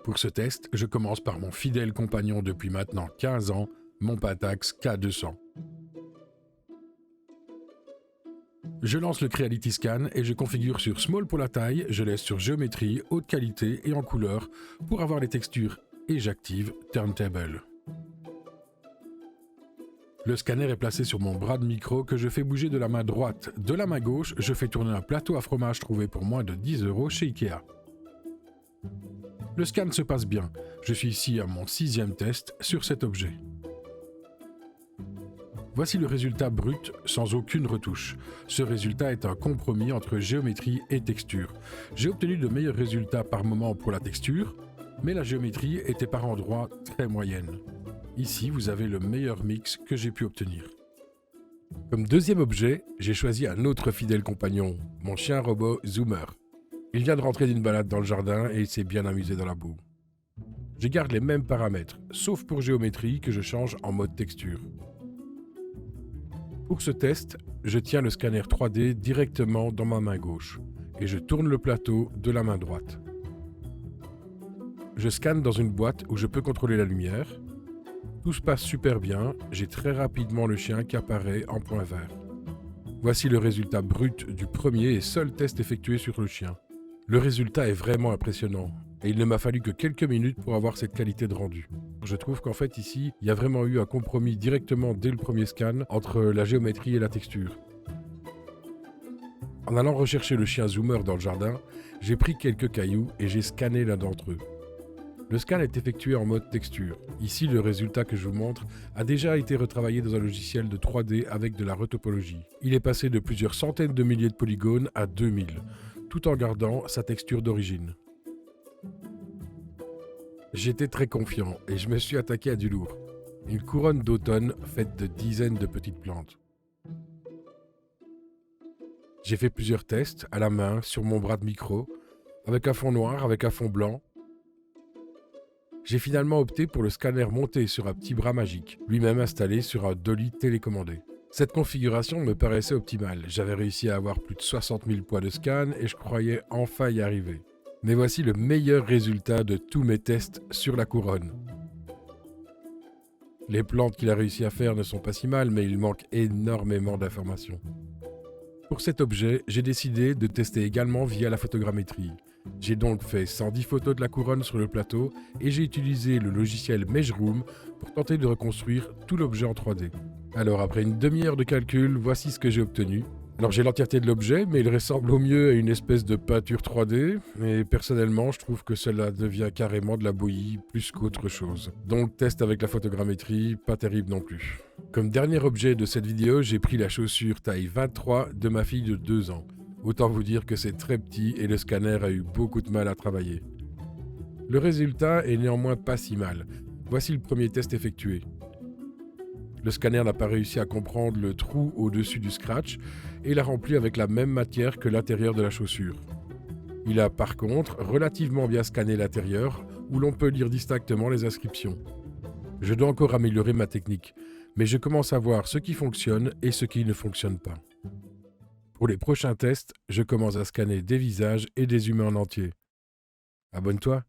Pour ce test, je commence par mon fidèle compagnon depuis maintenant 15 ans, mon Pentax K200. Je lance le Creality Scan et je configure sur Small pour la taille, je laisse sur Géométrie, Haute qualité et en couleur pour avoir les textures et j'active Turntable. Le scanner est placé sur mon bras de micro que je fais bouger de la main droite. De la main gauche, je fais tourner un plateau à fromage trouvé pour moins de 10 € chez Ikea. Le scan se passe bien. Je suis ici à mon 6e test sur cet objet. Voici le résultat brut sans aucune retouche. Ce résultat est un compromis entre géométrie et texture. J'ai obtenu de meilleurs résultats par moment pour la texture, mais la géométrie était par endroits très moyenne. Ici, vous avez le meilleur mix que j'ai pu obtenir. Comme deuxième objet, j'ai choisi un autre fidèle compagnon, mon chien robot Zoomer. Il vient de rentrer d'une balade dans le jardin et il s'est bien amusé dans la boue. Je garde les mêmes paramètres, sauf pour géométrie que je change en mode texture. Pour ce test, je tiens le scanner 3D directement dans ma main gauche et je tourne le plateau de la main droite. Je scanne dans une boîte où je peux contrôler la lumière. Tout se passe super bien, j'ai très rapidement le chien qui apparaît en point vert. Voici le résultat brut du premier et seul test effectué sur le chien. Le résultat est vraiment impressionnant et il ne m'a fallu que quelques minutes pour avoir cette qualité de rendu. Je trouve qu'en fait ici, il y a vraiment eu un compromis directement dès le premier scan entre la géométrie et la texture. En allant rechercher le chien Zoomer dans le jardin, j'ai pris quelques cailloux et j'ai scanné l'un d'entre eux. Le scan est effectué en mode texture. Ici, le résultat que je vous montre a déjà été retravaillé dans un logiciel de 3D avec de la retopologie. Il est passé de plusieurs centaines de milliers de polygones à 2000, tout en gardant sa texture d'origine. J'étais très confiant et je me suis attaqué à du lourd. Une couronne d'automne faite de dizaines de petites plantes. J'ai fait plusieurs tests à la main, sur mon bras de micro, avec un fond noir, avec un fond blanc. J'ai finalement opté pour le scanner monté sur un petit bras magique, lui-même installé sur un dolly télécommandé. Cette configuration me paraissait optimale. J'avais réussi à avoir plus de 60 000 points de scan et je croyais enfin y arriver. Mais voici le meilleur résultat de tous mes tests sur la couronne. Les plantes qu'il a réussi à faire ne sont pas si mal, mais il manque énormément d'informations. Pour cet objet, j'ai décidé de tester également via la photogrammétrie. J'ai donc fait 110 photos de la couronne sur le plateau et j'ai utilisé le logiciel Measroom pour tenter de reconstruire tout l'objet en 3D. Alors après une demi-heure de calcul, voici ce que j'ai obtenu. Alors j'ai l'entièreté de l'objet, mais il ressemble au mieux à une espèce de peinture 3D, mais personnellement je trouve que cela devient carrément de la bouillie plus qu'autre chose. Donc test avec la photogrammétrie, pas terrible non plus. Comme dernier objet de cette vidéo, j'ai pris la chaussure taille 23 de ma fille de 2 ans. Autant vous dire que c'est très petit et le scanner a eu beaucoup de mal à travailler. Le résultat est néanmoins pas si mal. Voici le premier test effectué. Le scanner n'a pas réussi à comprendre le trou au-dessus du scratch et l'a rempli avec la même matière que l'intérieur de la chaussure. Il a par contre relativement bien scanné l'intérieur où l'on peut lire distinctement les inscriptions. Je dois encore améliorer ma technique, mais je commence à voir ce qui fonctionne et ce qui ne fonctionne pas. Pour les prochains tests, je commence à scanner des visages et des humains en entier. Abonne-toi!